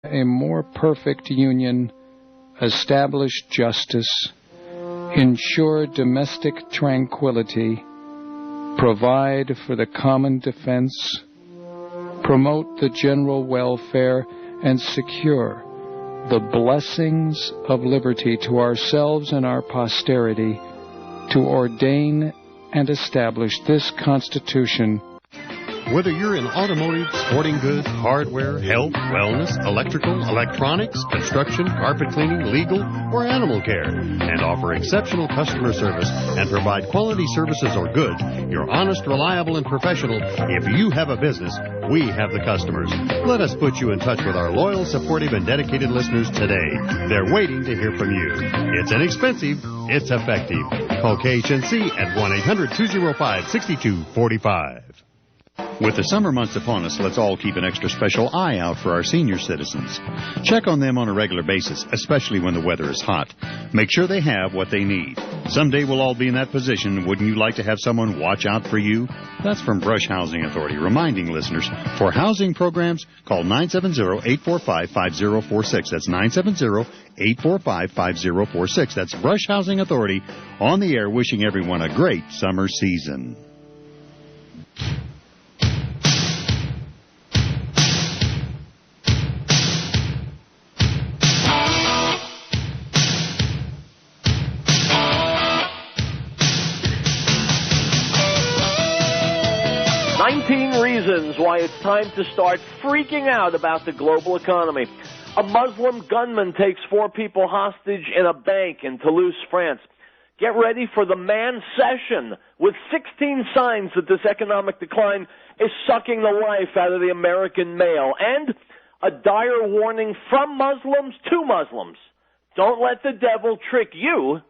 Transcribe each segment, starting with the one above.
a more perfect union, establish justice, ensure domestic tranquility, provide for the common defense, promote the general welfare, and secure the blessings of liberty to ourselves and our posterity, to ordain and establish this Constitution. Whether you're in automotive, sporting goods, hardware, health, wellness, electrical, electronics, construction, carpet cleaning, legal, or animal care, and offer exceptional customer service and provide quality services or goods, you're honest, reliable, and professional. If you have a business, we have the customers. Let us put you in touch with our loyal, supportive, and dedicated listeners today. They're waiting to hear from you. It's inexpensive. It's effective. Call KHNC at 1-800-205-6245. With the summer months upon us, let's all keep an extra special eye out for our senior citizens. Check on them on a regular basis, especially when the weather is hot. Make sure they have what they need. Someday we'll all be in that position. Wouldn't you like to have someone watch out for you? That's from Brush Housing Authority, reminding listeners, for housing programs, call 970-845-5046. That's 970-845-5046. That's Brush Housing Authority on the air, wishing everyone a great summer season. 19 reasons why it's time to start freaking out about the global economy. A Muslim gunman takes 4 people hostage in a bank in Toulouse, France. Get ready for the man session with 16 signs that this economic decline is sucking the life out of the American male. And a dire warning from Muslims to Muslims. Don't let the devil trick you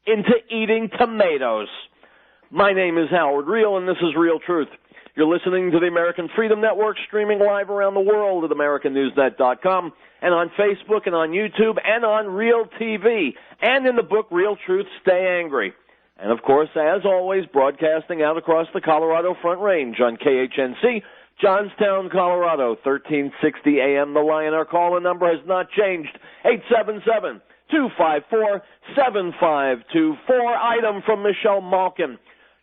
into eating tomatoes. My name is Howard Riell, and this is Real Truth. You're listening to the American Freedom Network, streaming live around the world at AmericanNewsNet.com, and on Facebook and on YouTube and on Real TV, and in the book Real Truth, Stay Angry. And, of course, as always, broadcasting out across the Colorado Front Range on KHNC, Johnstown, Colorado, 1360 AM. The Lion. Our call-in number has not changed, 877-254-7524. Item from Michelle Malkin.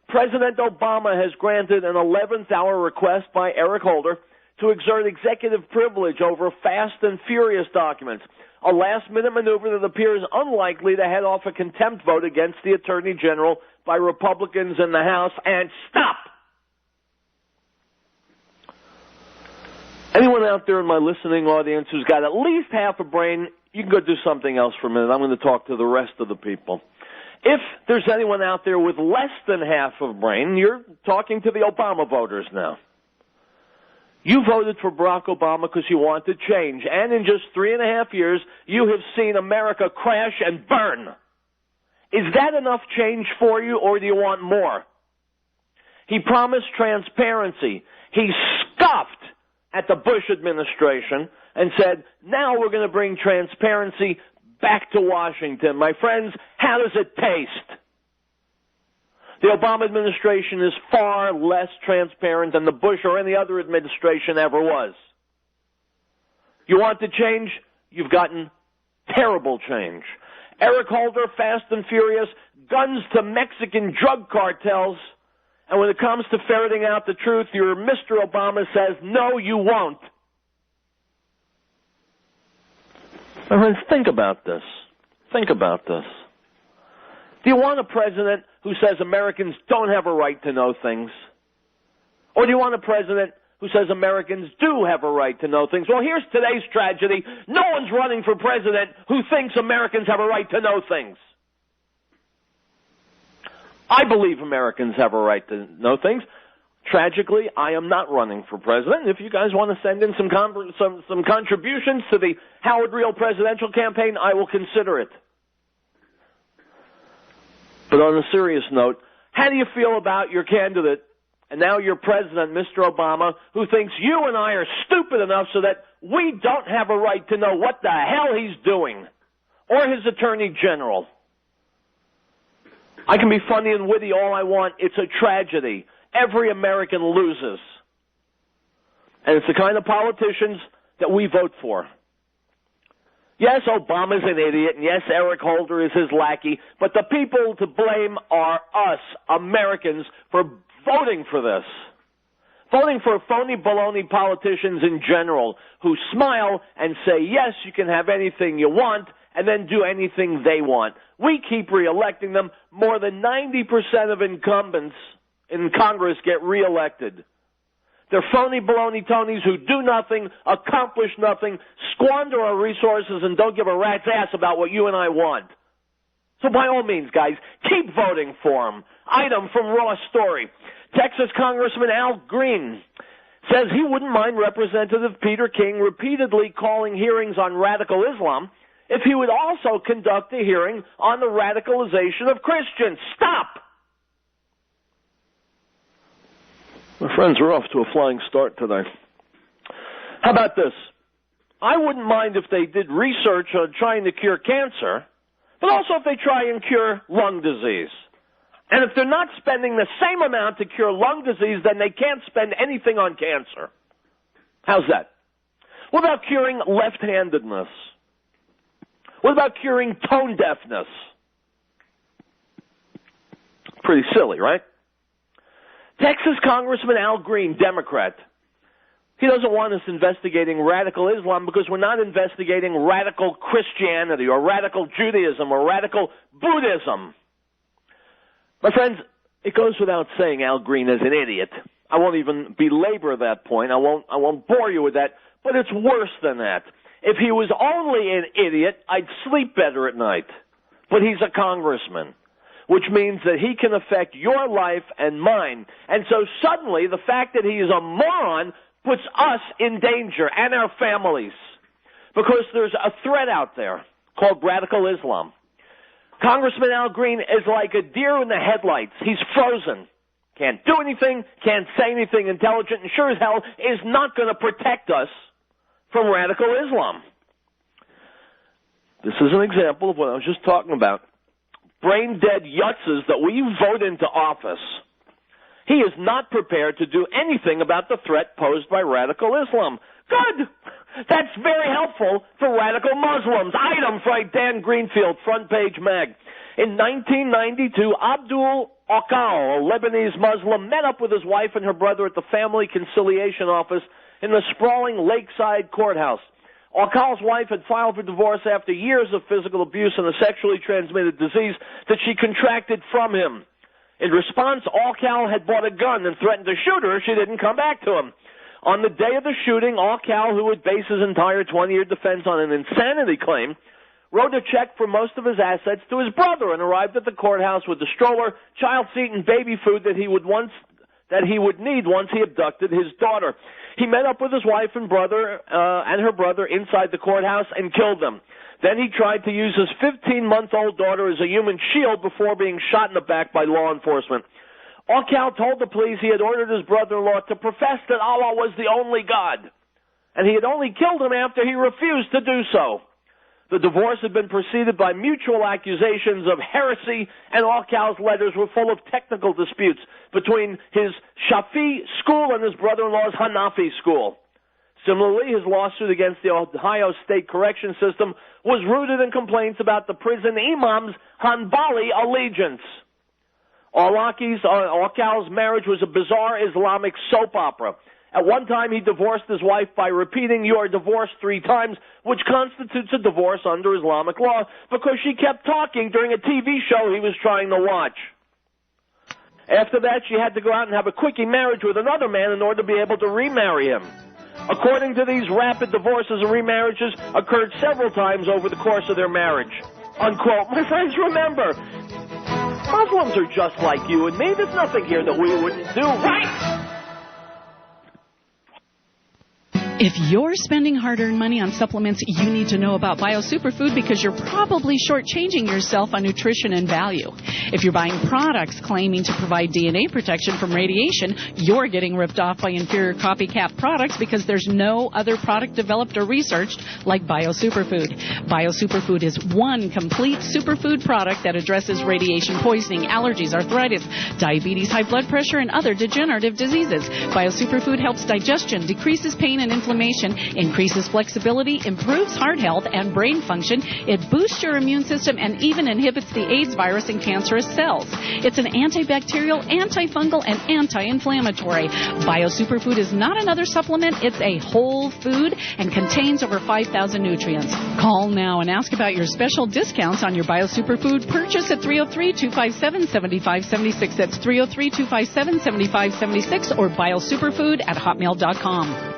President Obama has granted an 11th-hour request by Eric Holder to exert executive privilege over Fast and Furious documents, a last-minute maneuver that appears unlikely to head off a contempt vote against the Attorney General by Republicans in the House. And stop! Anyone out there in my listening audience who's got at least half a brain, you can go do something else for a minute. I'm going to talk to the rest of the people. If there's anyone out there with less than half of brain, you're talking to the Obama voters now. You voted for Barack Obama because you wanted change, and in just 3.5 years, you have seen America crash and burn. Is that enough change for you, or do you want more? He promised transparency. He scoffed at the Bush administration and said, now we're going to bring transparency back to Washington. My friends, how does it taste? The Obama administration is far less transparent than the Bush or any other administration ever was. You want to change? You've gotten terrible change. Eric Holder, Fast and Furious, guns to Mexican drug cartels, and when it comes to ferreting out the truth, your Mr. Obama says, no, you won't. My friends, think about this. Think about this. Do you want a president who says Americans don't have a right to know things? Or do you want a president who says Americans do have a right to know things? Well, here's today's tragedy. No one's running for president who thinks Americans have a right to know things. I believe Americans have a right to know things. Tragically, I am not running for president. If you guys want to send in some contributions to the Howard Riell presidential campaign, I will consider it. But on a serious note, how do you feel about your candidate and now your president, Mr. Obama, who thinks you and I are stupid enough so that we don't have a right to know what the hell he's doing, or his attorney general? I can be funny and witty all I want. It's a tragedy. Every American loses. And it's the kind of politicians that we vote for. Yes, Obama's an idiot, and yes, Eric Holder is his lackey, but the people to blame are us, Americans, for voting for this. Voting for phony baloney politicians in general who smile and say, yes, you can have anything you want, and then do anything they want. We keep reelecting them. More than 90% of incumbents in Congress get reelected. They're phony baloney Tonys who do nothing, accomplish nothing, squander our resources, and don't give a rat's ass about what you and I want. So by all means, guys, keep voting for them. Item from Raw Story. Texas Congressman Al Green says he wouldn't mind Representative Peter King repeatedly calling hearings on radical Islam if he would also conduct a hearing on the radicalization of Christians. Stop! My friends are off to a flying start today. How about this? I wouldn't mind if they did research on trying to cure cancer, but also if they try and cure lung disease. And if they're not spending the same amount to cure lung disease, then they can't spend anything on cancer. How's that? What about curing left-handedness? What about curing tone deafness? Pretty silly, right? Texas Congressman Al Green, Democrat. He doesn't want us investigating radical Islam because we're not investigating radical Christianity or radical Judaism or radical Buddhism. My friends, it goes without saying Al Green is an idiot. I won't even belabor that point. I won't bore you with that. But it's worse than that. If he was only an idiot, I'd sleep better at night. But he's a congressman, which means that he can affect your life and mine. And so suddenly the fact that he is a moron puts us in danger and our families because there's a threat out there called radical Islam. Congressman Al Green is like a deer in the headlights. He's frozen. Can't do anything, can't say anything intelligent, and sure as hell is not going to protect us from radical Islam. This is an example of what I was just talking about. Brain-dead yutzes that we vote into office. He is not prepared to do anything about the threat posed by radical Islam. Good! That's very helpful for radical Muslims. Item from Dan Greenfield, Front Page Mag. In 1992, Abdul Akal, a Lebanese Muslim, met up with his wife and her brother at the Family Conciliation Office in the sprawling Lakeside Courthouse. Akal's wife had filed for divorce after years of physical abuse and a sexually transmitted disease that she contracted from him. In response, Akal had bought a gun and threatened to shoot her if she didn't come back to him. On the day of the shooting, Akal, who would base his entire 20-year defense on an insanity claim, wrote a check for most of his assets to his brother and arrived at the courthouse with the stroller, child seat, and baby food that he would need once he abducted his daughter. He met up with his wife and her brother inside the courthouse and killed them. Then he tried to use his 15-month-old daughter as a human shield before being shot in the back by law enforcement. Akal told the police he had ordered his brother-in-law to profess that Allah was the only God, and he had only killed him after he refused to do so. The divorce had been preceded by mutual accusations of heresy, and Akal's letters were full of technical disputes between his Shafi school and his brother-in-law's Hanafi school. Similarly, his lawsuit against the Ohio State Correction System was rooted in complaints about the prison imam's Hanbali allegiance. Akal's marriage was a bizarre Islamic soap opera. At one time, he divorced his wife by repeating, "You are divorced 3 times," which constitutes a divorce under Islamic law because she kept talking during a TV show he was trying to watch. After that, she had to go out and have a quickie marriage with another man in order to be able to remarry him. According to these, rapid divorces and remarriages occurred several times over the course of their marriage. Unquote. My friends, remember, Muslims are just like you and me. There's nothing here that we wouldn't do, right? If you're spending hard-earned money on supplements, you need to know about Bio Superfood because you're probably shortchanging yourself on nutrition and value. If you're buying products claiming to provide DNA protection from radiation, you're getting ripped off by inferior copycat products because there's no other product developed or researched like Bio Superfood. Bio Superfood is one complete superfood product that addresses radiation poisoning, allergies, arthritis, diabetes, high blood pressure, and other degenerative diseases. Bio Superfood helps digestion, decreases pain and inflammation, inflammation, increases flexibility, improves heart health and brain function. It boosts your immune system and even inhibits the AIDS virus in cancerous cells. It's an antibacterial, antifungal, and anti-inflammatory. BioSuperfood is not another supplement. It's a whole food and contains over 5,000 nutrients. Call now and ask about your special discounts on your BioSuperfood purchase at 303-257-7576. That's 303-257-7576 or biosuperfood@hotmail.com.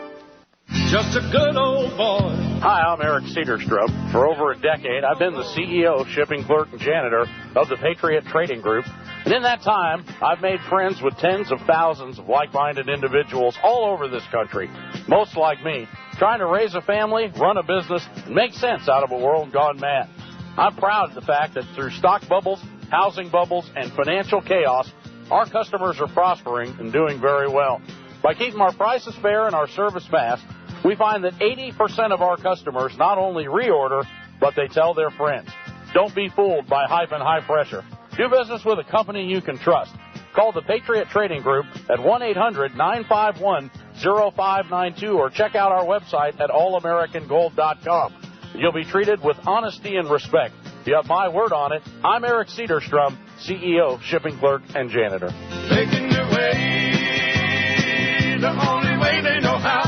Just a good old boy. Hi, I'm Eric Cedarstrom. For over a decade, I've been the CEO, shipping clerk, and janitor of the Patriot Trading Group. And in that time, I've made friends with tens of thousands of like-minded individuals all over this country, most like me, trying to raise a family, run a business, and make sense out of a world gone mad. I'm proud of the fact that through stock bubbles, housing bubbles, and financial chaos, our customers are prospering and doing very well. By keeping our prices fair and our service fast, we find that 80% of our customers not only reorder, but they tell their friends. Don't be fooled by hype and high pressure. Do business with a company you can trust. Call the Patriot Trading Group at 1-800-951-0592 or check out our website at allamericangold.com. You'll be treated with honesty and respect. You have my word on it. I'm Eric Cedarstrom, CEO, shipping clerk, and janitor. Making their way the only way they know how.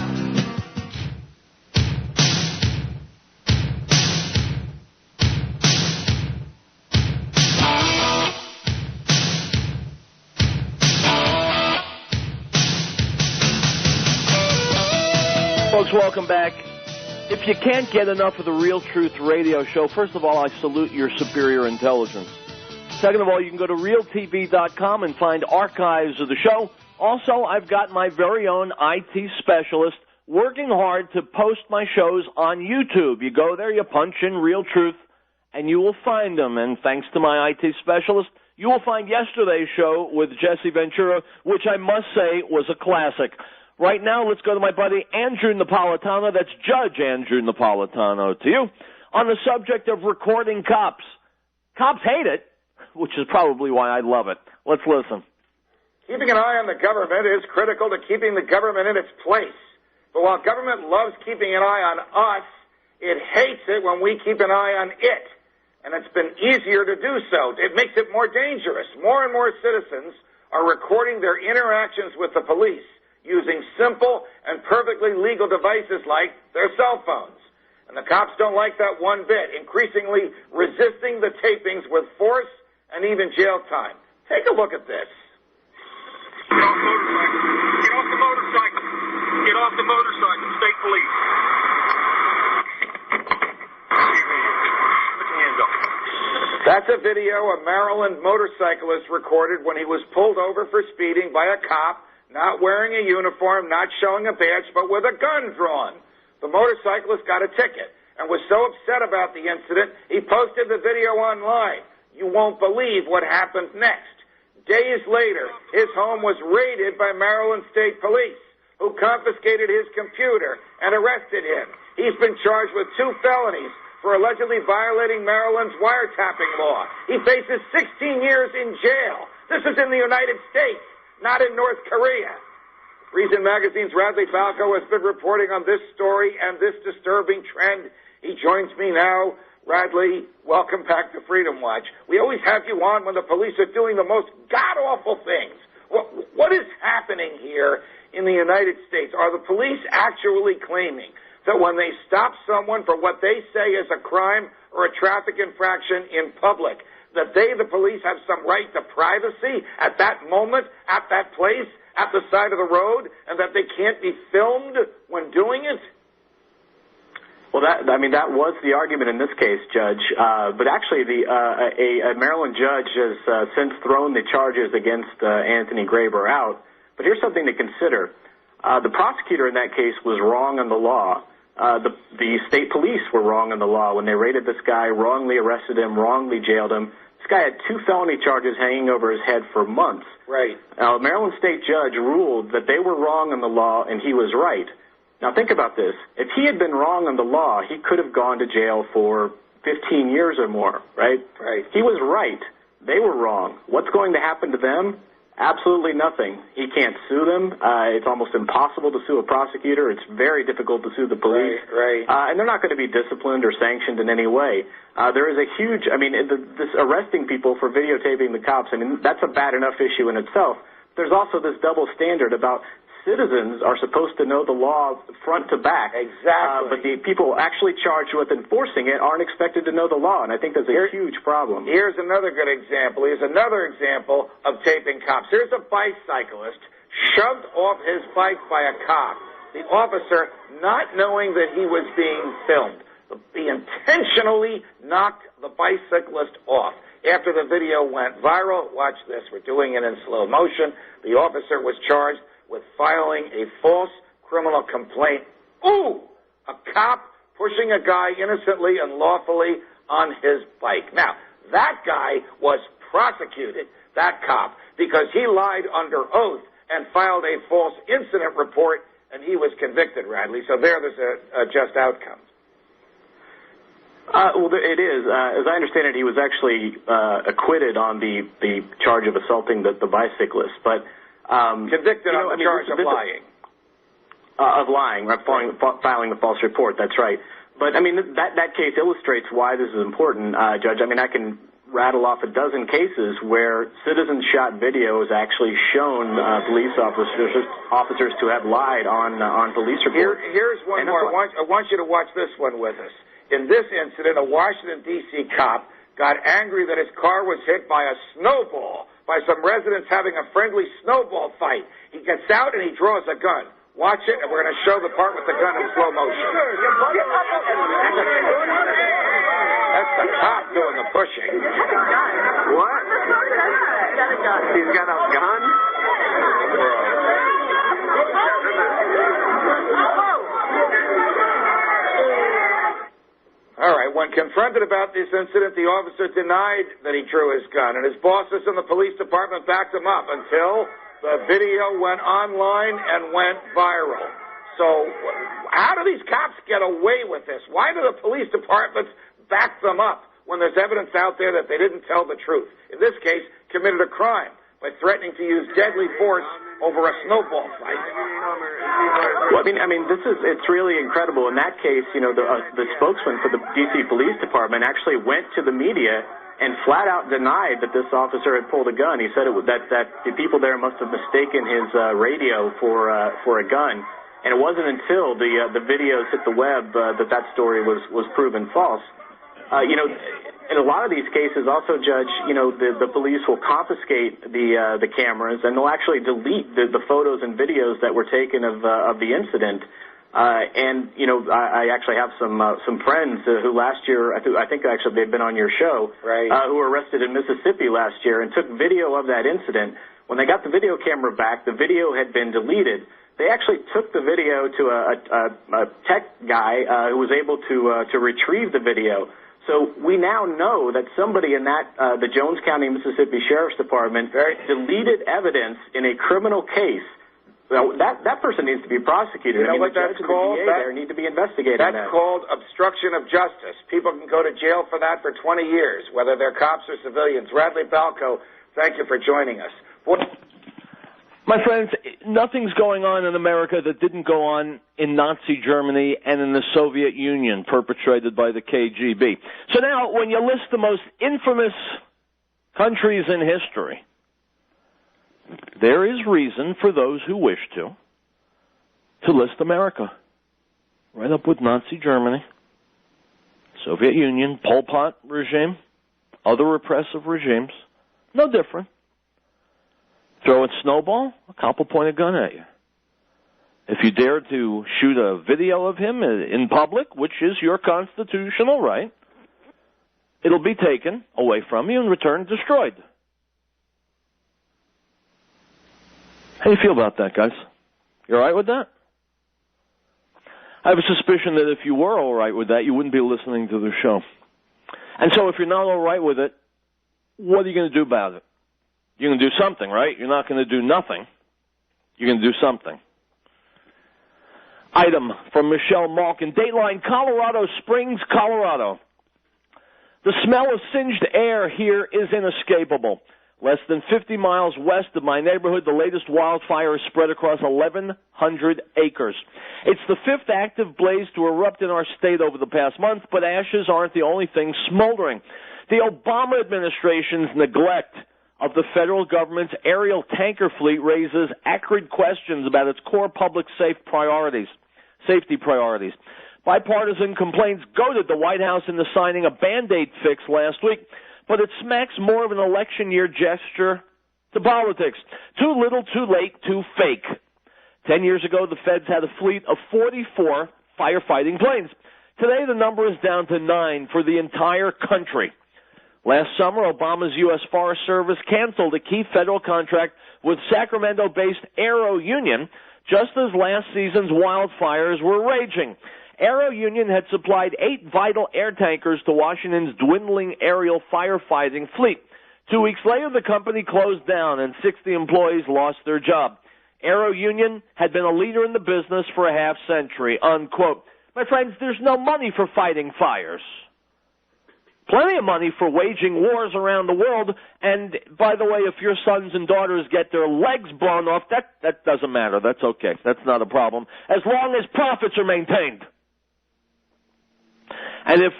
Folks, welcome back. If you can't get enough of the Real Truth radio show, first of all, I salute your superior intelligence. Second of all, you can go to realtv.com and find archives of the show. Also, I've got my very own IT specialist working hard to post my shows on YouTube. You go there, you punch in Real Truth, and you will find them. And thanks to my IT specialist, you will find yesterday's show with Jesse Ventura, which I must say was a classic. Right now, let's go to my buddy Andrew Napolitano. That's Judge Andrew Napolitano to you on the subject of recording cops. Cops hate it, which is probably why I love it. Let's listen. Keeping an eye on the government is critical to keeping the government in its place. But while government loves keeping an eye on us, it hates it when we keep an eye on it. And it's been easier to do so. It makes it more dangerous. More and more citizens are recording their interactions with the police using simple and perfectly legal devices like their cell phones. And the cops don't like that one bit, increasingly resisting the tapings with force and even jail time. Take a look at this. Get off the motorcycle. Get off the motorcycle. State police. Put your hands up. That's a video a Maryland motorcyclist recorded when he was pulled over for speeding by a cop, not wearing a uniform, not showing a badge, but with a gun drawn. The motorcyclist got a ticket and was so upset about the incident, he posted the video online. You won't believe what happened next. Days later, his home was raided by Maryland State Police, who confiscated his computer and arrested him. He's been charged with 2 felonies for allegedly violating Maryland's wiretapping law. He faces 16 years in jail. This is in the United States, not in North Korea. Reason Magazine's Radley Falco has been reporting on this story and this disturbing trend. He joins me now. Radley, welcome back to Freedom Watch. We always have you on when the police are doing the most god-awful things. What is happening here in the United States? Are the police actually claiming that when they stop someone for what they say is a crime or a traffic infraction in public, that they, the police, have some right to privacy at that moment, at that place, at the side of the road, and that they can't be filmed when doing it? Well, that was the argument in this case, Judge. But actually, a Maryland judge has since thrown the charges against Anthony Graber out. But here's something to consider. The prosecutor in that case was wrong on the law. The state police were wrong on the law when they raided this guy, wrongly arrested him, wrongly jailed him. This guy had 2 felony charges hanging over his head for months. Right. Now, a Maryland state judge ruled that they were wrong on the law and he was right. Now, think about this. If he had been wrong on the law, he could have gone to jail for 15 years or more, right? Right. He was right. They were wrong. What's going to happen to them? Absolutely nothing. He can't sue them. It's almost impossible to sue a prosecutor. It's very difficult to sue the police. Right. And they're not going to be disciplined or sanctioned in any way. There is a huge, this arresting people for videotaping the cops, that's a bad enough issue in itself. There's also this double standard about citizens are supposed to know the law front to back. Exactly. But the people actually charged with enforcing it aren't expected to know the law, and I think that's a huge problem. Here's another good example. Here's another example of taping cops. Here's a bicyclist shoved off his bike by a cop. The officer, not knowing that he was being filmed, he intentionally knocked the bicyclist off. After the video went viral, watch this, we're doing it in slow motion, the officer was charged with filing a false criminal complaint. Ooh! A cop pushing a guy innocently and lawfully on his bike. Now, that guy was prosecuted, that cop, because he lied under oath and filed a false incident report, and he was convicted, Radley. So there's a just outcome. Well, it is. As I understand it, he was actually acquitted on the charge of assaulting the bicyclist, but convicted on the charge of lying. Of lying, right, filing the false report, that's right. But, that case illustrates why this is important, Judge. I can rattle off a dozen cases where citizen-shot video has actually shown police officers to have lied on police reports. Here's one more. I want you to watch this one with us. In this incident, a Washington, D.C. cop got angry that his car was hit by a snowball, by some residents having a friendly snowball fight. He gets out and he draws a gun. Watch it, and we're going to show the part with the gun in slow motion. That's the cop doing the pushing. What? He's got a gun? All right, when confronted about this incident, the officer denied that he drew his gun, and his bosses in the police department backed him up until the video went online and went viral. So how do these cops get away with this? Why do the police departments back them up when there's evidence out there that they didn't tell the truth? In this case, committed a crime by threatening to use deadly force over a snowball fight. Well, it's really incredible. In that case, the spokesman for the D.C. Police Department actually went to the media and flat out denied that this officer had pulled a gun. He said that the people there must have mistaken his radio for a gun, and it wasn't until the videos hit the web that story was proven false. In a lot of these cases, also, Judge, the police will confiscate the cameras, and they'll actually delete the photos and videos that were taken of the incident. I actually have some friends who last year, I think actually they've been on your show, right, who were arrested in Mississippi last year and took video of that incident. When they got the video camera back, the video had been deleted. They actually took the video to a tech guy who was able to retrieve the video. So we now know that somebody in the Jones County, Mississippi Sheriff's Department deleted evidence in a criminal case. Well, that person needs to be prosecuted. You know what that's called? There need to be investigated. That's called obstruction of justice. People can go to jail for that for 20 years, whether they're cops or civilians. Radley Balco, thank you for joining us. My friends, nothing's going on in America that didn't go on in Nazi Germany and in the Soviet Union, perpetrated by the KGB. So now, when you list the most infamous countries in history, there is reason for those who wish to list America. Right up with Nazi Germany, Soviet Union, Pol Pot regime, other repressive regimes, no different. Throw a snowball, a cop will point a gun at you. If you dare to shoot a video of him in public, which is your constitutional right, it'll be taken away from you and returned destroyed. How do you feel about that, guys? You all right with that? I have a suspicion that if you were all right with that, you wouldn't be listening to the show. And so if you're not all right with it, what are you going to do about it? You're going to do something, right? You're not going to do nothing. You're going to do something. Item from Michelle Malkin, Dateline, Colorado Springs, Colorado. The smell of singed air here is inescapable. Less than 50 miles west of my neighborhood, the latest wildfire is spread across 1,100 acres. It's the fifth active blaze to erupt in our state over the past month, but ashes aren't the only thing smoldering. The Obama administration's neglect of the federal government's aerial tanker fleet raises acrid questions about its core public safety priorities. Bipartisan complaints goaded the White House into signing a Band-Aid fix last week, but it smacks more of an election year gesture to politics. Too little, too late, too fake. 10 years ago, the feds had a fleet of 44 firefighting planes. Today, the number is down to 9 for the entire country. Last summer, Obama's U.S. Forest Service canceled a key federal contract with Sacramento-based Aero Union just as last season's wildfires were raging. Aero Union had supplied 8 vital air tankers to Washington's dwindling aerial firefighting fleet. 2 weeks later, the company closed down and 60 employees lost their job. Aero Union had been a leader in the business for a half-century, unquote. My friends, there's no money for fighting fires. Plenty of money for waging wars around the world, and by the way, if your sons and daughters get their legs blown off, that doesn't matter. That's okay. That's not a problem, as long as profits are maintained. And if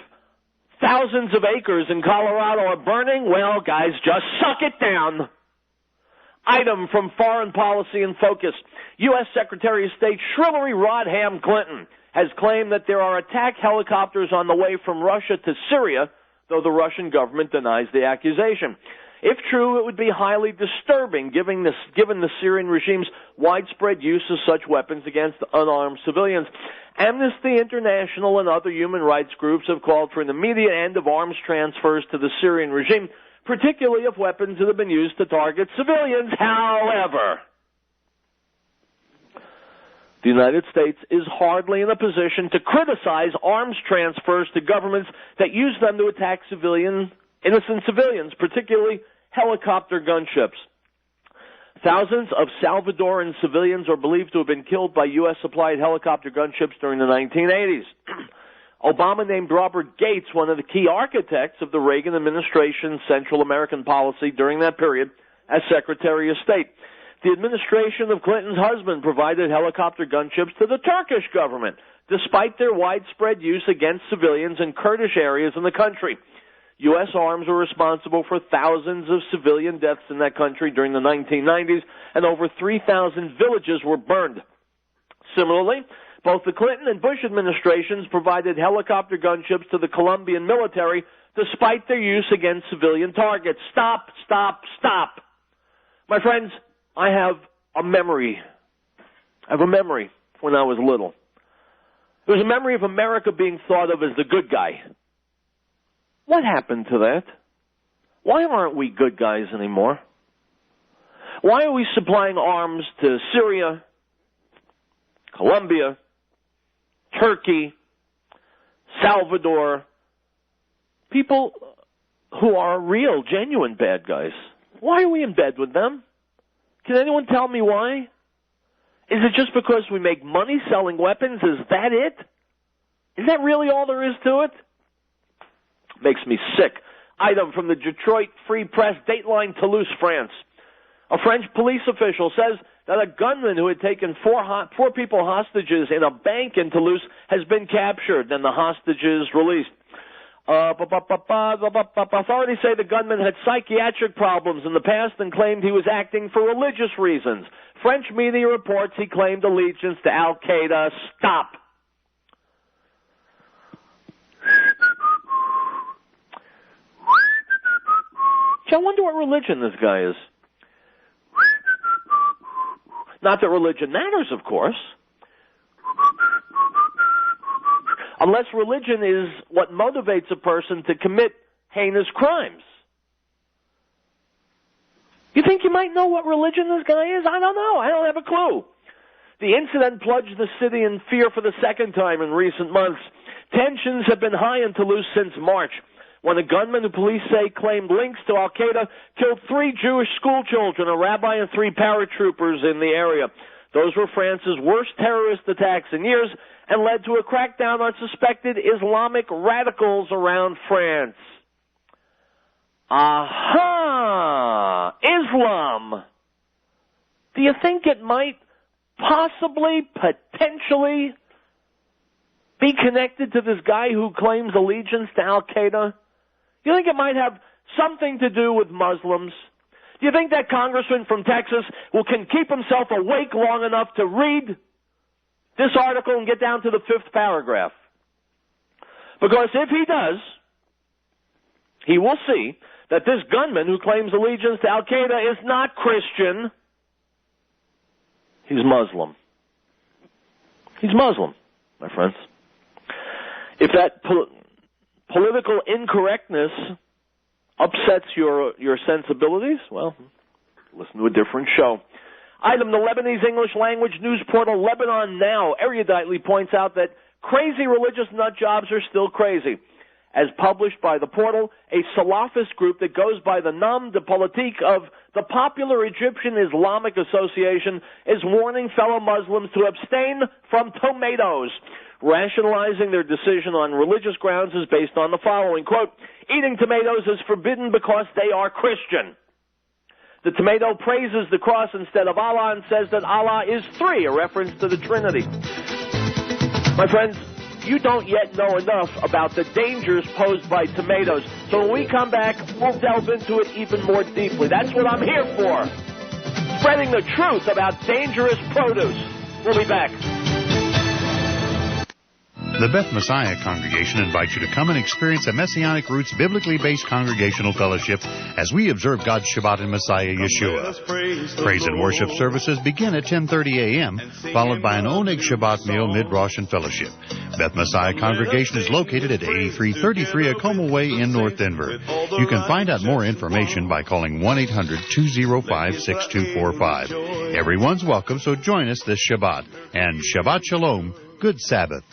thousands of acres in Colorado are burning, well, guys, just suck it down. Item from Foreign Policy in Focus. U.S. Secretary of State Shrivelry Rodham Clinton has claimed that there are attack helicopters on the way from Russia to Syria, though the Russian government denies the accusation. If true, it would be highly disturbing given the Syrian regime's widespread use of such weapons against unarmed civilians. Amnesty International and other human rights groups have called for an immediate end of arms transfers to the Syrian regime, particularly of weapons that have been used to target civilians. However, the United States is hardly in a position to criticize arms transfers to governments that use them to attack innocent civilians, particularly helicopter gunships. Thousands of Salvadoran civilians are believed to have been killed by U.S.-supplied helicopter gunships during the 1980s. Obama named Robert Gates one of the key architects of the Reagan administration's Central American policy during that period as Secretary of State. The administration of Clinton's husband provided helicopter gunships to the Turkish government, despite their widespread use against civilians in Kurdish areas in the country. U.S. arms were responsible for thousands of civilian deaths in that country during the 1990s, and over 3,000 villages were burned. Similarly, both the Clinton and Bush administrations provided helicopter gunships to the Colombian military, despite their use against civilian targets. Stop, stop, stop. My friends, I have a memory. When I was little. It was a memory of America being thought of as the good guy. What happened to that? Why aren't we good guys anymore? Why are we supplying arms to Syria, Colombia, Turkey, Salvador, people who are real, genuine bad guys? Why are we in bed with them? Can anyone tell me why? Is it just because we make money selling weapons? Is that it? Is that really all there is to it? Makes me sick. Item from the Detroit Free Press, Dateline, Toulouse, France. A French police official says that a gunman who had taken four people hostages in a bank in Toulouse has been captured and the hostages released. Authorities say the gunman had psychiatric problems in the past and claimed he was acting for religious reasons. French media reports he claimed allegiance to Al-Qaeda. Stop. I wonder what religion this guy is. Not that religion matters, of course. Unless religion is what motivates a person to commit heinous crimes. You think you might know what religion this guy is? I don't know. I don't have a clue. The incident plunged the city in fear for the second time in recent months. Tensions have been high in Toulouse since March, when a gunman who police say claimed links to Al-Qaeda killed 3 Jewish school children, a rabbi, and 3 paratroopers in the area. Those were France's worst terrorist attacks in years and led to a crackdown on suspected Islamic radicals around France. Aha! Islam. Do you think it might possibly, potentially be connected to this guy who claims allegiance to Al-Qaeda? You think it might have something to do with Muslims? Do you think that congressman from Texas can keep himself awake long enough to read this article and get down to the 5th paragraph? Because if he does, he will see that this gunman who claims allegiance to Al-Qaeda is not Christian. He's Muslim. He's Muslim, my friends. If that political incorrectness upsets your sensibilities, well, listen to a different show. Item, the Lebanese English language news portal Lebanon Now eruditely points out that crazy religious nut jobs are still crazy. As published by the portal, a Salafist group that goes by the nom de politique of the Popular Egyptian Islamic Association is warning fellow Muslims to abstain from tomatoes. Rationalizing their decision on religious grounds is based on the following, quote, eating tomatoes is forbidden because they are Christian. The tomato praises the cross instead of Allah and says that Allah is three, a reference to the Trinity. My friends, you don't yet know enough about the dangers posed by tomatoes. So when we come back, we'll delve into it even more deeply. That's what I'm here for. Spreading the truth about dangerous produce. We'll be back. The Beth Messiah Congregation invites you to come and experience a Messianic Roots biblically based congregational fellowship as we observe God's Shabbat in Messiah Yeshua. Praise and worship services begin at 10:30 a.m., followed by an Oneg Shabbat meal, mid-Rosh and fellowship. Beth Messiah Congregation is located at 8333 Acoma Way in North Denver. You can find out more information by calling 1-800-205-6245. Everyone's welcome, so join us this Shabbat. And Shabbat Shalom, good Sabbath.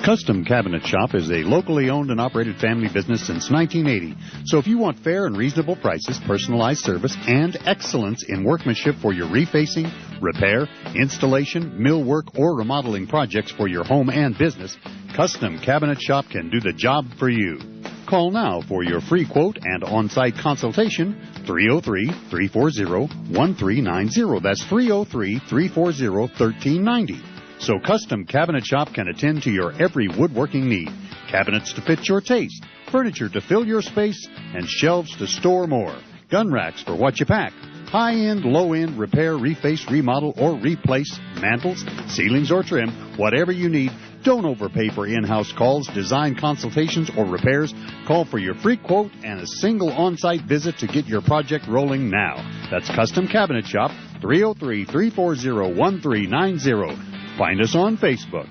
Custom Cabinet Shop is a locally owned and operated family business since 1980. So if you want fair and reasonable prices, personalized service, and excellence in workmanship for your refacing, repair, installation, millwork, or remodeling projects for your home and business, Custom Cabinet Shop can do the job for you. Call now for your free quote and on-site consultation, 303-340-1390. That's 303-340-1390. So Custom Cabinet Shop can attend to your every woodworking need. Cabinets to fit your taste, furniture to fill your space, and shelves to store more. Gun racks for what you pack. High-end, low-end, repair, reface, remodel, or replace, mantles, ceilings, or trim, whatever you need. Don't overpay for in-house calls, design consultations, or repairs. Call for your free quote and a single on-site visit to get your project rolling now. That's Custom Cabinet Shop, 303-340-1390. Find us on Facebook.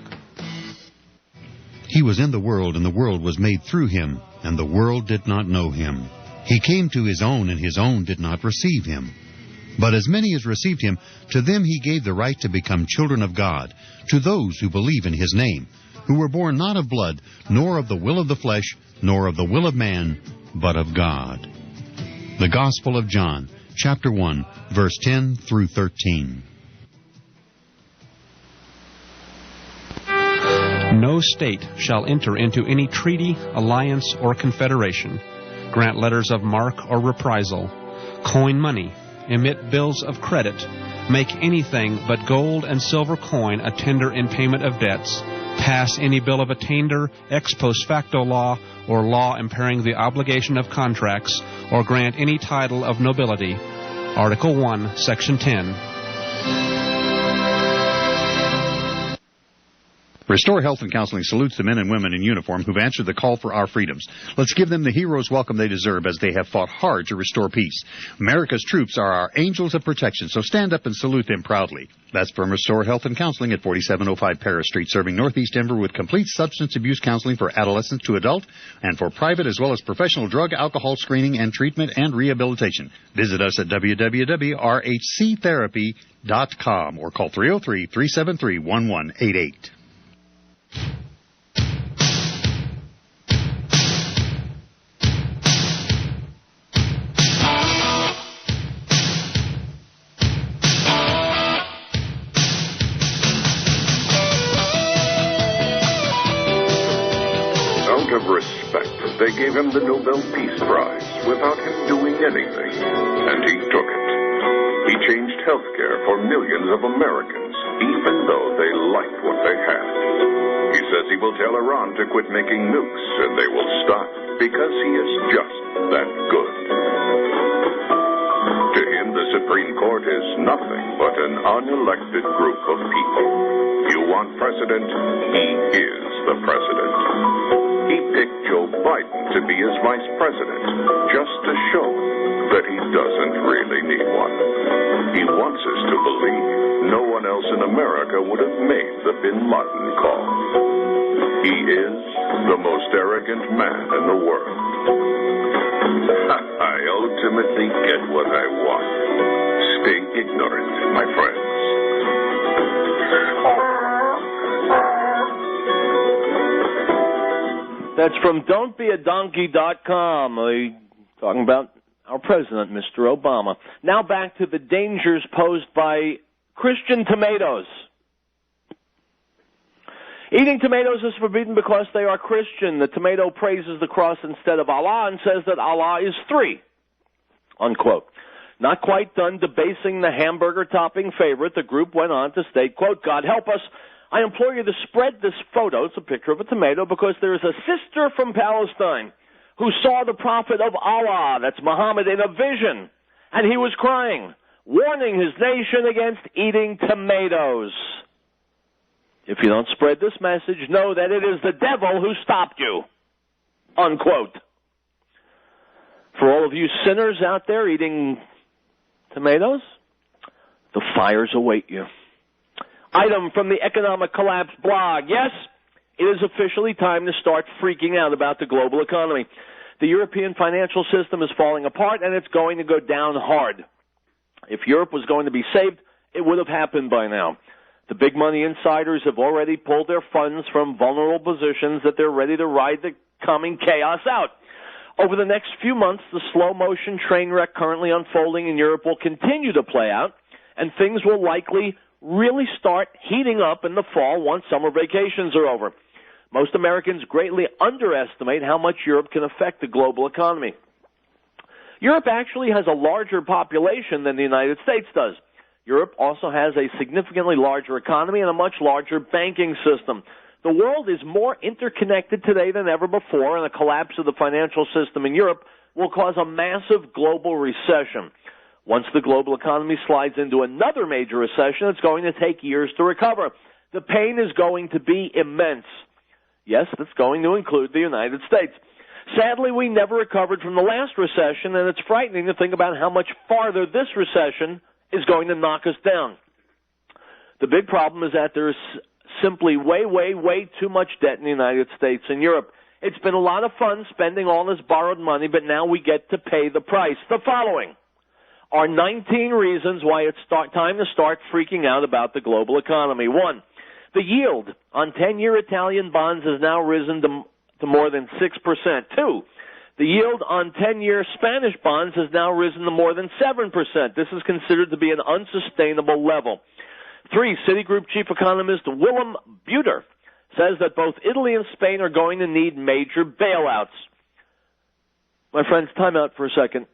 He was in the world, and the world was made through him, and the world did not know him. He came to his own, and his own did not receive him. But as many as received him, to them he gave the right to become children of God, to those who believe in his name, who were born not of blood, nor of the will of the flesh, nor of the will of man, but of God. The Gospel of John, chapter 1, verse 10 through 13. No state shall enter into any treaty, alliance, or confederation, grant letters of marque or reprisal, coin money, emit bills of credit, make anything but gold and silver coin a tender in payment of debts, pass any bill of attainder, ex post facto law, or law impairing the obligation of contracts, or grant any title of nobility. Article 1, Section 10. Restore Health and Counseling salutes the men and women in uniform who've answered the call for our freedoms. Let's give them the hero's welcome they deserve as they have fought hard to restore peace. America's troops are our angels of protection, so stand up and salute them proudly. That's from Restore Health and Counseling at 4705 Paris Street, serving Northeast Denver with complete substance abuse counseling for adolescents to adult and for private as well as professional drug, alcohol screening and treatment and rehabilitation. Visit us at www.rhctherapy.com or call 303-373-1188. of respect, they gave him the Nobel Peace Prize without him doing anything, and he took it. He changed healthcare for millions of Americans, even though they liked what they had. He says he will tell Iran to quit making nukes, and they will stop, because he is just that good. To him, the Supreme Court is nothing but an unelected group of people. You want president? He is the president. He picked Joe Biden to be his vice president, just to show that he doesn't really need one. He wants us to believe no one else in America would have made the Bin Laden call. He is the most arrogant man in the world. I ultimately get what I want. Stay ignorant, my friends. That's from Don'tBeADonkey.com. Talking about our president, Mr. Obama. Now back to the dangers posed by Christian tomatoes. Eating tomatoes is forbidden because they are Christian. The tomato praises the cross instead of Allah and says that Allah is three, unquote. Not quite done debasing the hamburger topping favorite, the group went on to state, quote, God help us, I implore you to spread this photo, it's a picture of a tomato, because there is a sister from Palestine who saw the prophet of Allah, that's Muhammad, in a vision, and he was crying, warning his nation against eating tomatoes. If you don't spread this message, know that it is the devil who stopped you, unquote. For all of you sinners out there eating tomatoes, the fires await you. Item from the Economic Collapse blog. Yes, it is officially time to start freaking out about the global economy. The European financial system is falling apart, and it's going to go down hard. If Europe was going to be saved, it would have happened by now. The big money insiders have already pulled their funds from vulnerable positions that they're ready to ride the coming chaos out. Over the next few months, the slow-motion train wreck currently unfolding in Europe will continue to play out, and things will likely really start heating up in the fall once summer vacations are over. Most Americans greatly underestimate how much Europe can affect the global economy. Europe actually has a larger population than the United States does. Europe also has a significantly larger economy and a much larger banking system. The world is more interconnected today than ever before, and the collapse of the financial system in Europe will cause a massive global recession. Once the global economy slides into another major recession, it's going to take years to recover. The pain is going to be immense. Yes, that's going to include the United States. Sadly, we never recovered from the last recession, and it's frightening to think about how much farther this recession is going to knock us down. The big problem is that there's simply way too much debt in the United States and Europe. It's been a lot of fun spending all this borrowed money, but now we get to pay the price. The following are 19 reasons why it's time to start freaking out about the global economy. 1, the yield on 10-year Italian bonds has now risen to more than 6%. 2, the yield on 10-year Spanish bonds has now risen to more than 7%. This is considered to be an unsustainable level. 3, Citigroup chief economist Willem Buter says that both Italy and Spain are going to need major bailouts. My friends, time out for a second.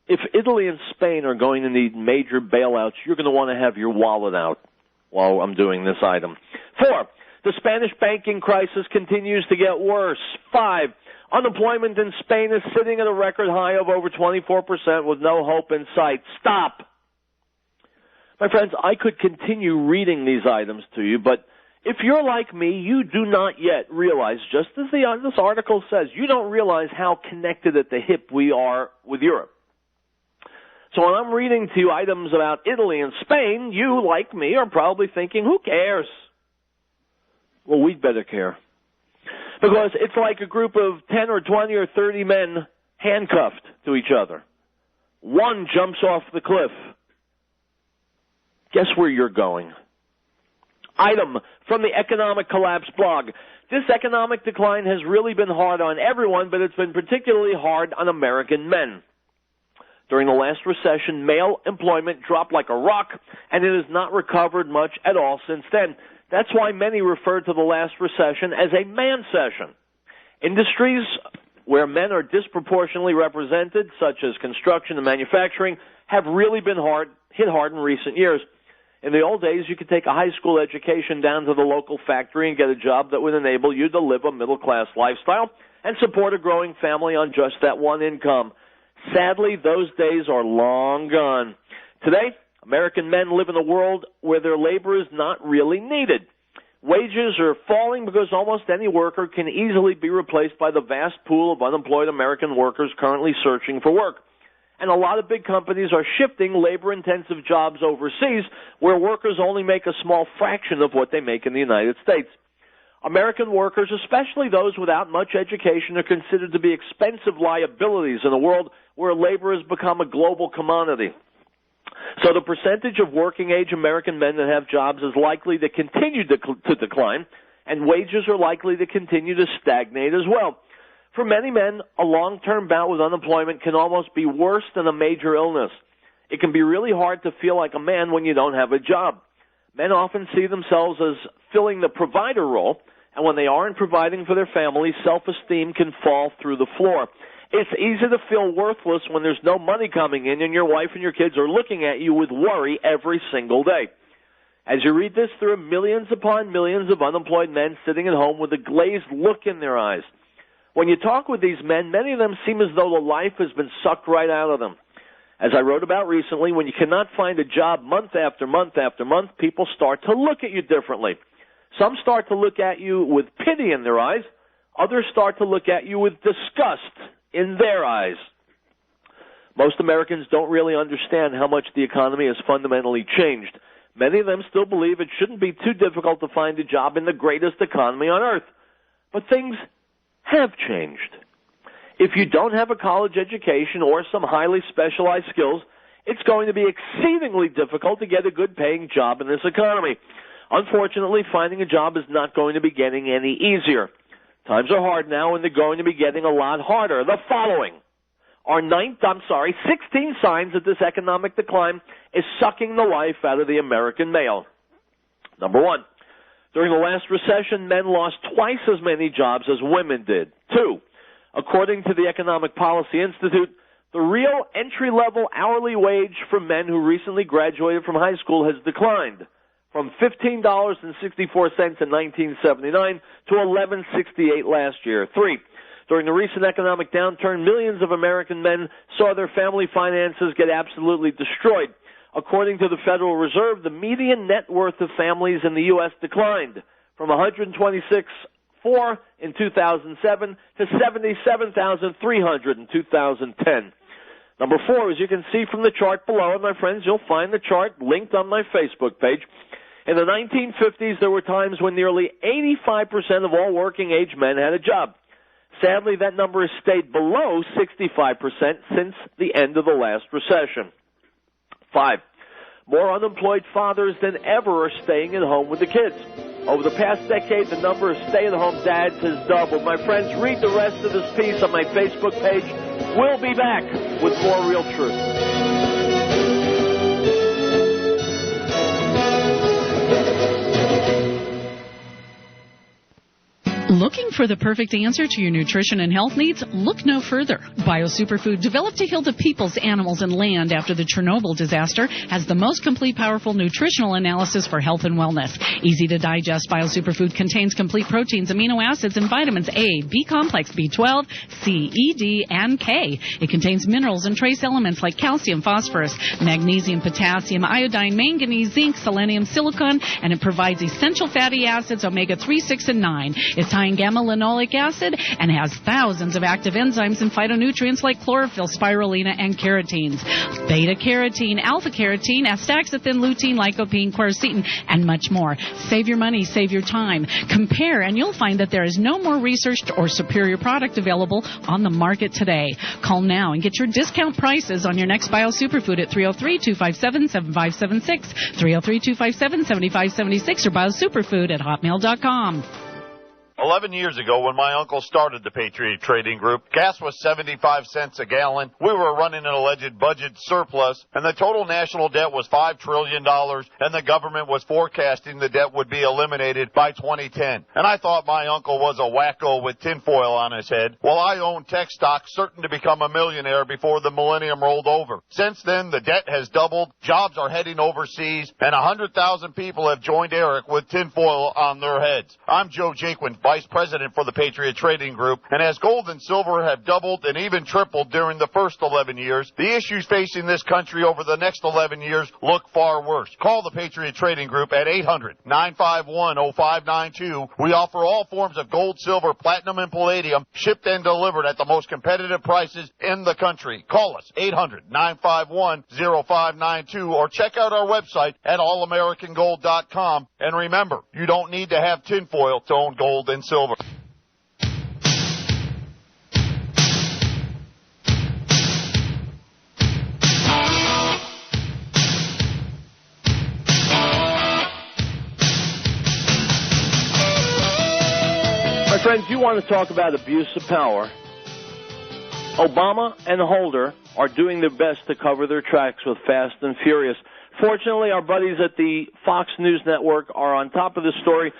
If Italy and Spain are going to need major bailouts, you're going to want to have your wallet out while I'm doing this item. 4, the Spanish banking crisis continues to get worse. 5, unemployment in Spain is sitting at a record high of over 24% with no hope in sight. Stop. My friends, I could continue reading these items to you, but if you're like me, you do not yet realize, just as this article says, you don't realize how connected at the hip we are with Europe. So when I'm reading to you items about Italy and Spain, you, like me, are probably thinking, who cares? Well, we'd better care. Because it's like a group of 10 or 20 or 30 men handcuffed to each other. One jumps off the cliff. Guess where you're going? Item from the Economic Collapse blog. This economic decline has really been hard on everyone, but it's been particularly hard on American men. During the last recession, male employment dropped like a rock, and it has not recovered much at all since then. That's why many refer to the last recession as a man-cession. Industries where men are disproportionately represented, such as construction and manufacturing, have really been hit hard in recent years. In the old days, you could take a high school education down to the local factory and get a job that would enable you to live a middle-class lifestyle and support a growing family on just that one income. Sadly, those days are long gone. Today, American men live in a world where their labor is not really needed. Wages are falling because almost any worker can easily be replaced by the vast pool of unemployed American workers currently searching for work. And a lot of big companies are shifting labor-intensive jobs overseas where workers only make a small fraction of what they make in the United States. American workers, especially those without much education, are considered to be expensive liabilities in a world where labor has become a global commodity. So the percentage of working-age American men that have jobs is likely to continue to decline, and wages are likely to continue to stagnate as well. For many men, a long-term bout with unemployment can almost be worse than a major illness. It can be really hard to feel like a man when you don't have a job. Men often see themselves as filling the provider role, and when they aren't providing for their family, self-esteem can fall through the floor. It's easy to feel worthless when there's no money coming in and your wife and your kids are looking at you with worry every single day. As you read this, there are millions upon millions of unemployed men sitting at home with a glazed look in their eyes. When you talk with these men, many of them seem as though the life has been sucked right out of them. As I wrote about recently, when you cannot find a job month after month after month, people start to look at you differently. Some start to look at you with pity in their eyes. Others start to look at you with disgust in their eyes. Most Americans don't really understand how much the economy has fundamentally changed. Many of them still believe it shouldn't be too difficult to find a job in the greatest economy on earth. But things have changed. If you don't have a college education or some highly specialized skills, it's going to be exceedingly difficult to get a good-paying job in this economy. Unfortunately, finding a job is not going to be getting any easier. Times are hard now, and they're going to be getting a lot harder. The following are 16 signs that this economic decline is sucking the life out of the American male. Number one, during the last recession, men lost twice as many jobs as women did. Two, according to the Economic Policy Institute, the real entry-level hourly wage for men who recently graduated from high school has declined from $15.64 in 1979 to $11.68 last year. Three, during the recent economic downturn, millions of American men saw their family finances get absolutely destroyed. According to the Federal Reserve, the median net worth of families in the U.S. declined from $126,400 in 2007 to $77,300 in 2010. Number four, as you can see from the chart below, and my friends, you'll find the chart linked on my Facebook page. In the 1950s, there were times when nearly 85% of all working-age men had a job. Sadly, that number has stayed below 65% since the end of the last recession. 5, more unemployed fathers than ever are staying at home with the kids. Over the past decade, the number of stay-at-home dads has doubled. My friends, read the rest of this piece on my Facebook page. We'll be back with more Real Truth. Looking for the perfect answer to your nutrition and health needs? Look no further. BioSuperfood, developed to heal the peoples, animals, and land after the Chernobyl disaster, has the most complete, powerful nutritional analysis for health and wellness. Easy to digest, BioSuperfood contains complete proteins, amino acids, and vitamins A, B complex, B12, C, E, D, and K. It contains minerals and trace elements like calcium, phosphorus, magnesium, potassium, iodine, manganese, zinc, selenium, silicon, and it provides essential fatty acids, omega-3, 6, and 9. It's high in gamma-linoleic acid and has thousands of active enzymes and phytonutrients like chlorophyll, spirulina, and carotenes. Beta-carotene, alpha-carotene, astaxanthin, lutein, lycopene, quercetin, and much more. Save your money, save your time. Compare, and you'll find that there is no more researched or superior product available on the market today. Call now and get your discount prices on your next BioSuperfood at 303-257-7576, 303-257-7576, or BioSuperfood at hotmail.com. 11 years ago, when my uncle started the Patriot Trading Group, gas was 75 cents a gallon. We were running an alleged budget surplus, and the total national debt was $5 trillion, and the government was forecasting the debt would be eliminated by 2010. And I thought my uncle was a wacko with tinfoil on his head. Well, I owned tech stock, certain to become a millionaire before the millennium rolled over. Since then, the debt has doubled, jobs are heading overseas, and 100,000 people have joined Eric with tinfoil on their heads. I'm Joe Jaquin, Vice President for the Patriot Trading Group, and as gold and silver have doubled and even tripled during the first 11 years, the issues facing this country over the next 11 years look far worse. Call the Patriot Trading Group at 800-951-0592. We offer all forms of gold, silver, platinum, and palladium, shipped and delivered at the most competitive prices in the country. Call us, 800-951-0592, or check out our website at allamericangold.com. And remember, you don't need to have tinfoil to own gold and silver. My friends, you want to talk about abuse of power. Obama and Holder are doing their best to cover their tracks with Fast and Furious. Fortunately, our buddies at the Fox News Network are on top of the story.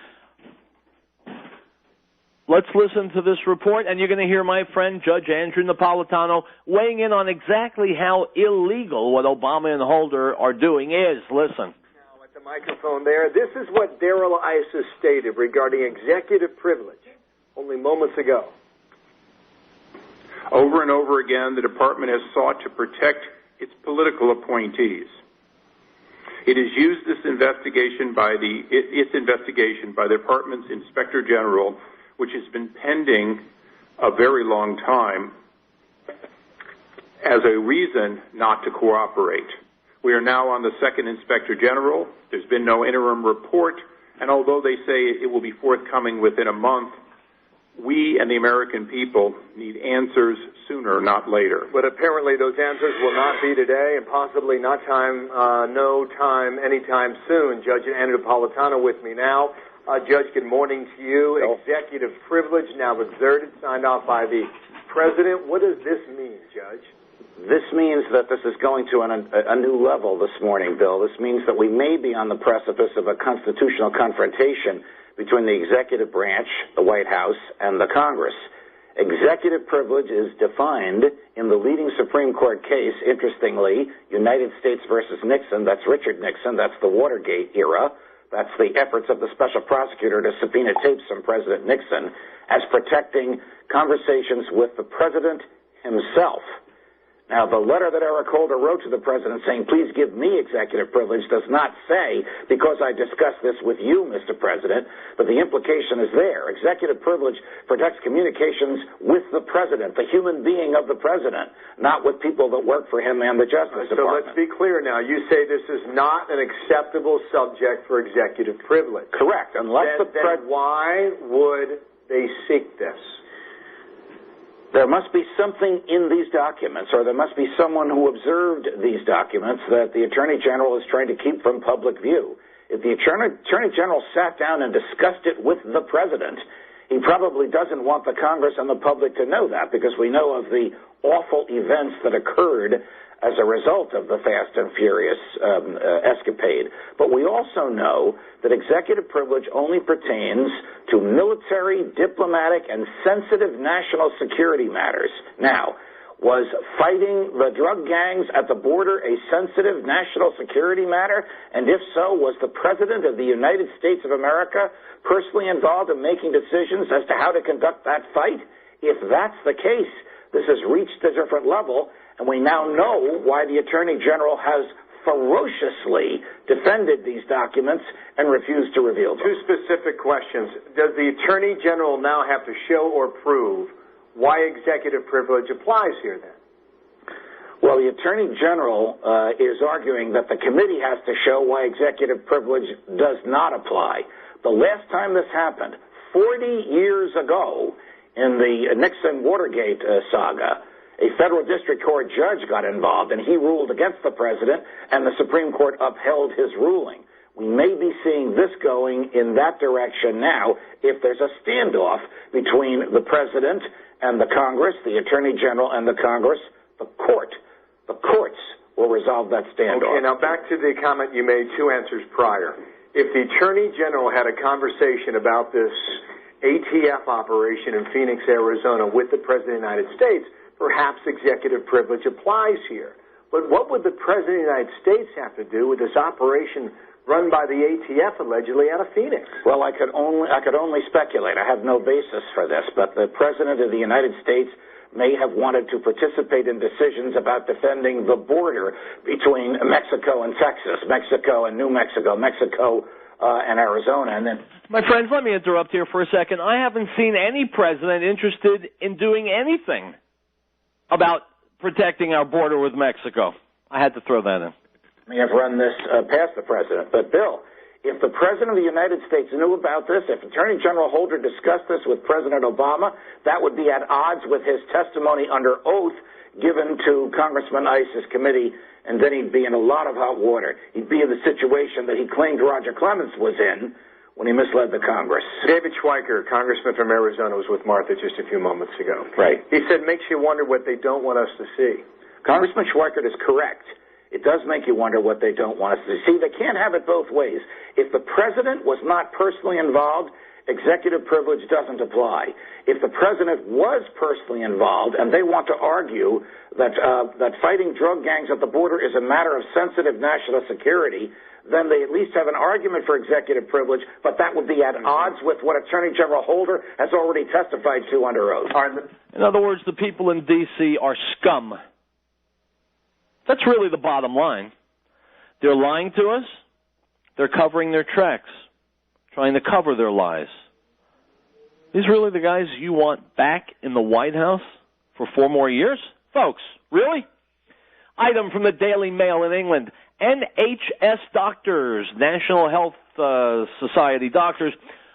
Let's listen to this report, and you're going to hear my friend, Judge Andrew Napolitano, weighing in on exactly how illegal what Obama and Holder are doing is. Listen. Now, at the microphone there, this is what Darrell Issa stated regarding executive privilege only moments ago. Over and over again, the department has sought to protect its political appointees. It has used its investigation by the department's Inspector General, which has been pending a very long time, as a reason not to cooperate. We are now on the second Inspector General. There's been no interim report, and although they say it will be forthcoming within a month, we and the American people need answers sooner, not later. But apparently those answers will not be today, and possibly anytime soon. Judge Andrew Napolitano with me now. Judge, good morning to you. Executive privilege now exerted, signed off by the President. What does this mean, Judge? This means that this is going to a new level this morning, Bill. This means that we may be on the precipice of a constitutional confrontation between the executive branch, the White House, and the Congress. Executive privilege is defined in the leading Supreme Court case, interestingly, United States versus Nixon. That's Richard Nixon. That's the Watergate era. That's the efforts of the special prosecutor to subpoena tapes from President Nixon as protecting conversations with the president himself. Now, the letter that Eric Holder wrote to the president saying, please give me executive privilege, does not say, because I discussed this with you, Mr. President, but the implication is there. Executive privilege protects communications with the president, the human being of the president, not with people that work for him and the Justice Department. So let's be clear now. You say this is not an acceptable subject for executive privilege. Correct. Unless then why would they seek this? There must be something in these documents, or there must be someone who observed these documents that the Attorney General is trying to keep from public view. If the Attorney General sat down and discussed it with the President, he probably doesn't want the Congress and the public to know that, because we know of the awful events that occurred as a result of the Fast and Furious escapade. But we also know that executive privilege only pertains to military, diplomatic, and sensitive national security matters. Now, was fighting the drug gangs at the border a sensitive national security matter? And if so, was the President of the United States of America personally involved in making decisions as to how to conduct that fight? If that's the case, this has reached a different level, and we now know why the Attorney General has ferociously defended these documents and refused to reveal them. Two specific questions. Does the Attorney General now have to show or prove why executive privilege applies here then? Well, the Attorney General is arguing that the committee has to show why executive privilege does not apply. The last time this happened, 40 years ago, in the Nixon-Watergate saga, a federal district court judge got involved, and he ruled against the president, and the Supreme Court upheld his ruling. We may be seeing this going in that direction now if there's a standoff between the President and the Congress, the Attorney General and the Congress, the courts will resolve that standoff. Okay, now back to the comment you made 2 answers prior. If the Attorney General had a conversation about this ATF operation in Phoenix, Arizona with the President of the United States, perhaps executive privilege applies here. But what would the President of the United States have to do with this operation run by the ATF allegedly out of Phoenix? Well, I could only speculate. I have no basis for this, but the President of the United States may have wanted to participate in decisions about defending the border between Mexico and Texas, Mexico and New Mexico, Mexico and Arizona. And then, my friends, let me interrupt here for a second. I haven't seen any president interested in doing anything about protecting our border with Mexico. I had to throw that in. May have run this past the President. But, Bill, if the President of the United States knew about this, if Attorney General Holder discussed this with President Obama, that would be at odds with his testimony under oath given to Congressman Ice's committee, and then he'd be in a lot of hot water. He'd be in the situation that he claimed Roger Clemens was in when he misled the Congress. David Schweiker, congressman from Arizona, was with Martha just a few moments ago. Right. He said, makes you wonder what they don't want us to see. Congressman Schweiker is correct. It does make you wonder what they don't want us to see. They can't have it both ways. If the President was not personally involved, executive privilege doesn't apply. If the President was personally involved and they want to argue that fighting drug gangs at the border is a matter of sensitive national security, then they at least have an argument for executive privilege, but that would be at odds with what Attorney General Holder has already testified to under oath. In other words, the people in D.C. are scum. That's really the bottom line. They're lying to us. They're covering their tracks, trying to cover their lies. These really the guys you want back in the White House for 4 more years? Folks, really? Item from the Daily Mail in England. NHS doctors, National Health Society doctors,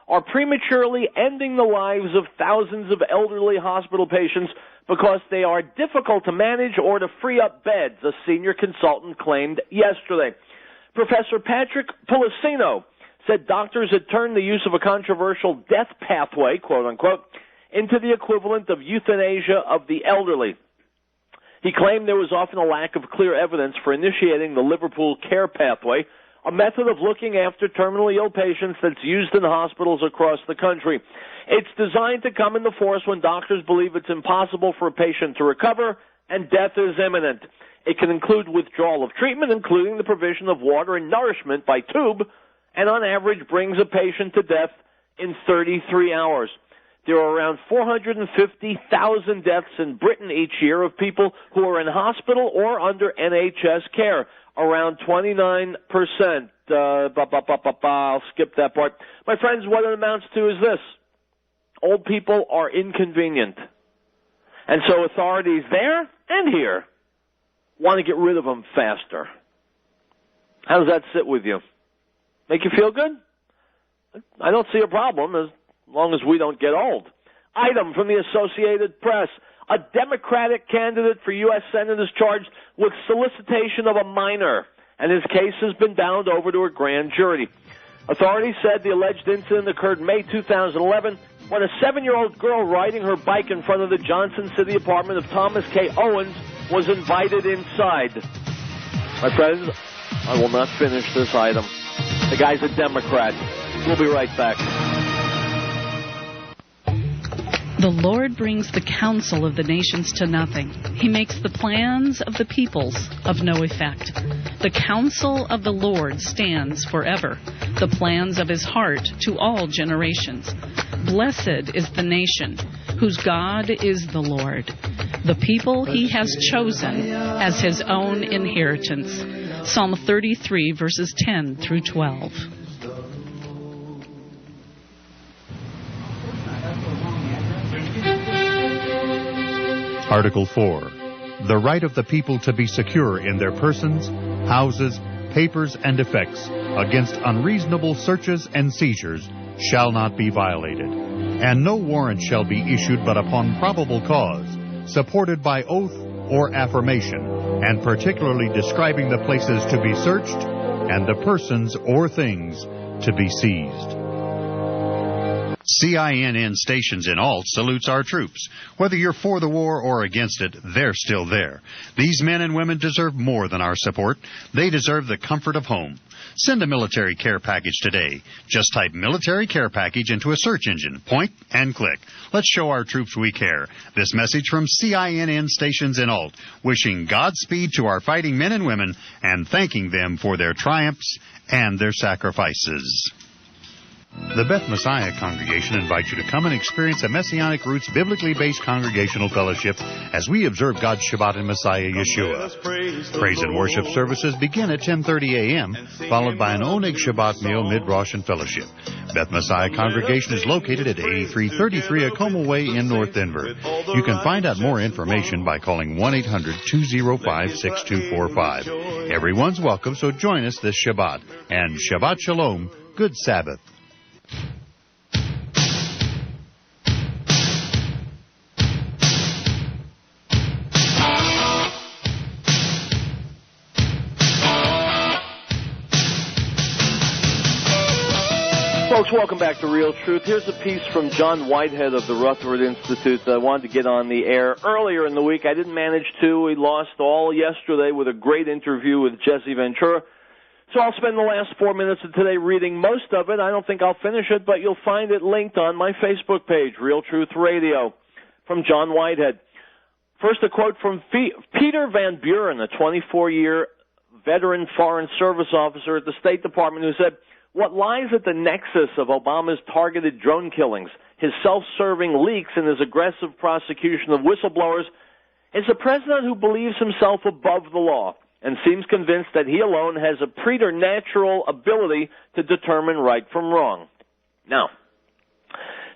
are prematurely ending the lives of thousands of elderly hospital patients because they are difficult to manage or to free up beds, a senior consultant claimed yesterday. Professor Patrick Policino said doctors had turned the use of a controversial death pathway, quote-unquote, into the equivalent of euthanasia of the elderly. He claimed there was often a lack of clear evidence for initiating the Liverpool Care Pathway, a method of looking after terminally ill patients that's used in hospitals across the country. It's designed to come into force when doctors believe it's impossible for a patient to recover and death is imminent. It can include withdrawal of treatment, including the provision of water and nourishment by tube, and on average brings a patient to death in 33 hours. There are around 450,000 deaths in Britain each year of people who are in hospital or under NHS care. Around 29%. I'll skip that part. My friends, what it amounts to is this. Old people are inconvenient. And so authorities there and here want to get rid of them faster. How does that sit with you? Make you feel good? I don't see a problem as long as we don't get old. Item from the Associated Press. A Democratic candidate for U.S. Senate is charged with solicitation of a minor, and his case has been bound over to a grand jury. Authorities said the alleged incident occurred May 2011 when a 7-year-old girl riding her bike in front of the Johnson City apartment of Thomas K. Owens was invited inside. My friends, I will not finish this item. The guy's a Democrat. We'll be right back. The Lord brings the counsel of the nations to nothing. He makes the plans of the peoples of no effect. The counsel of the Lord stands forever, the plans of his heart to all generations. Blessed is the nation whose God is the Lord, the people he has chosen as his own inheritance. Psalm 33, verses 10 through 12. Article 4. The right of the people to be secure in their persons, houses, papers, and effects against unreasonable searches and seizures shall not be violated, and no warrant shall be issued but upon probable cause, supported by oath or affirmation, and particularly describing the places to be searched, and the persons or things to be seized. CINN Stations in Alt salutes our troops. Whether you're for the war or against it, they're still there. These men and women deserve more than our support. They deserve the comfort of home. Send a military care package today. Just type military care package into a search engine. Point and click. Let's show our troops we care. This message from CINN Stations in Alt, wishing Godspeed to our fighting men and women and thanking them for their triumphs and their sacrifices. The Beth Messiah congregation invites you to come and experience a Messianic Roots biblically based congregational fellowship as we observe God's Shabbat in Messiah Yeshua. Praise and worship services begin at 10:30 a.m., followed by an Oneg Shabbat meal mid-Rosh and fellowship. Beth Messiah congregation is located at 8333 Acoma Way in North Denver. You can find out more information by calling 1-800-205-6245. Everyone's welcome, so join us this Shabbat. And Shabbat Shalom, good Sabbath. Folks, welcome back to Real Truth. Here's a piece from John Whitehead of the Rutherford Institute that I wanted to get on the air earlier in the week. I didn't manage to. We lost all yesterday with a great interview with Jesse Ventura. So I'll spend the last 4 minutes of today reading most of it. I don't think I'll finish it, but you'll find it linked on my Facebook page, Real Truth Radio, from John Whitehead. First, a quote from Peter Van Buren, a 24-year veteran Foreign Service officer at the State Department, who said, "What lies at the nexus of Obama's targeted drone killings, his self-serving leaks, and his aggressive prosecution of whistleblowers is a president who believes himself above the law and seems convinced that he alone has a preternatural ability to determine right from wrong." Now,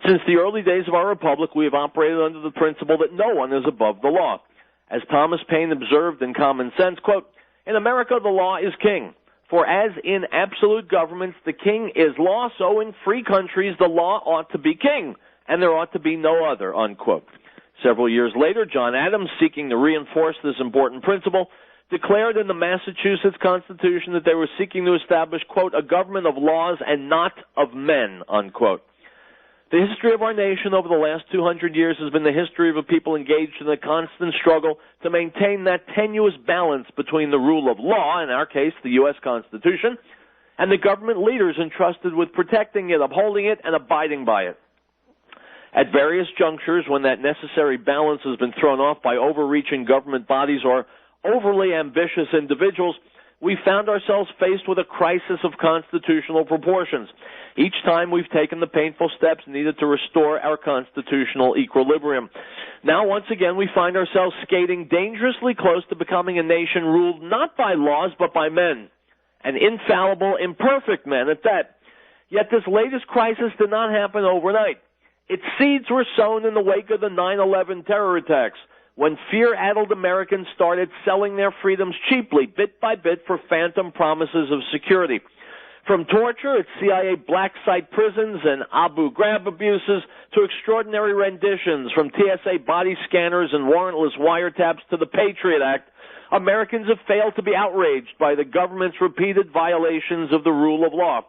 since the early days of our republic, we have operated under the principle that no one is above the law. As Thomas Paine observed in Common Sense, quote, "In America, the law is king. For as in absolute governments the king is law, so in free countries the law ought to be king, and there ought to be no other," unquote. Several years later, John Adams, seeking to reinforce this important principle, declared in the Massachusetts Constitution that they were seeking to establish, quote, "a government of laws and not of men," unquote. The history of our nation over the last 200 years has been the history of a people engaged in a constant struggle to maintain that tenuous balance between the rule of law, in our case the U.S. Constitution, and the government leaders entrusted with protecting it, upholding it, and abiding by it. At various junctures, when that necessary balance has been thrown off by overreaching government bodies or overly ambitious individuals, we found ourselves faced with a crisis of constitutional proportions. Each time we've taken the painful steps needed to restore our constitutional equilibrium. Now, once again, we find ourselves skating dangerously close to becoming a nation ruled not by laws but by men, and infallible, imperfect men at that. Yet this latest crisis did not happen overnight. Its seeds were sown in the wake of the 9/11 terror attacks, when fear-addled Americans started selling their freedoms cheaply, bit by bit, for phantom promises of security. From torture at CIA black site prisons and Abu Ghraib abuses to extraordinary renditions from TSA body scanners and warrantless wiretaps to the Patriot Act, Americans have failed to be outraged by the government's repeated violations of the rule of law.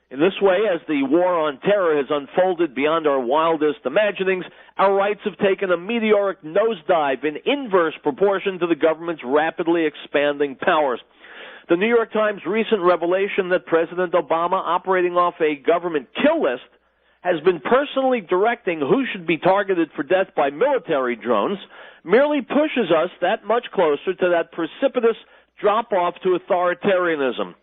In this way, as the war on terror has unfolded beyond our wildest imaginings, our rights have taken a meteoric nosedive in inverse proportion to the government's rapidly expanding powers. The New York Times' recent revelation that President Obama, operating off a government kill list, has been personally directing who should be targeted for death by military drones merely pushes us that much closer to that precipitous drop-off to authoritarianism.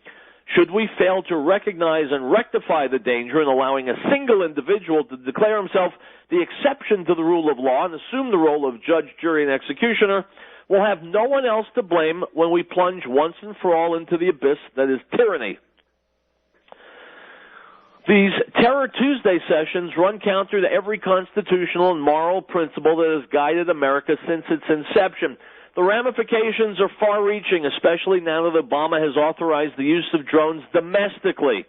Should we fail to recognize and rectify the danger in allowing a single individual to declare himself the exception to the rule of law and assume the role of judge, jury, and executioner, we'll have no one else to blame when we plunge once and for all into the abyss that is tyranny. These Terror Tuesday sessions run counter to every constitutional and moral principle that has guided America since its inception. The ramifications are far-reaching, especially now that Obama has authorized the use of drones domestically.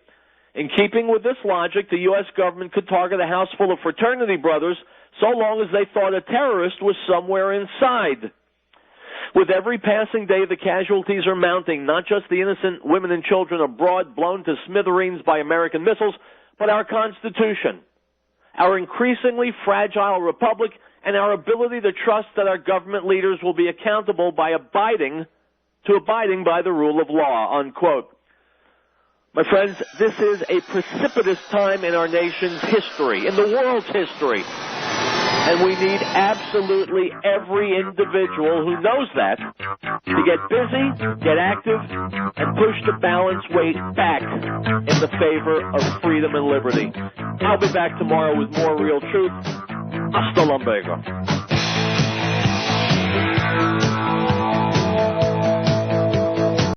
In keeping with this logic, the U.S. government could target a house full of fraternity brothers so long as they thought a terrorist was somewhere inside. With every passing day, the casualties are mounting, not just the innocent women and children abroad blown to smithereens by American missiles, but our Constitution, our increasingly fragile republic, and our ability to trust that our government leaders will be accountable by abiding by the rule of law, unquote. My friends, this is a precipitous time in our nation's history, in the world's history. And we need absolutely every individual who knows that to get busy, get active, and push the balance weight back in the favor of freedom and liberty. I'll be back tomorrow with more Real Truth. Hasta luego.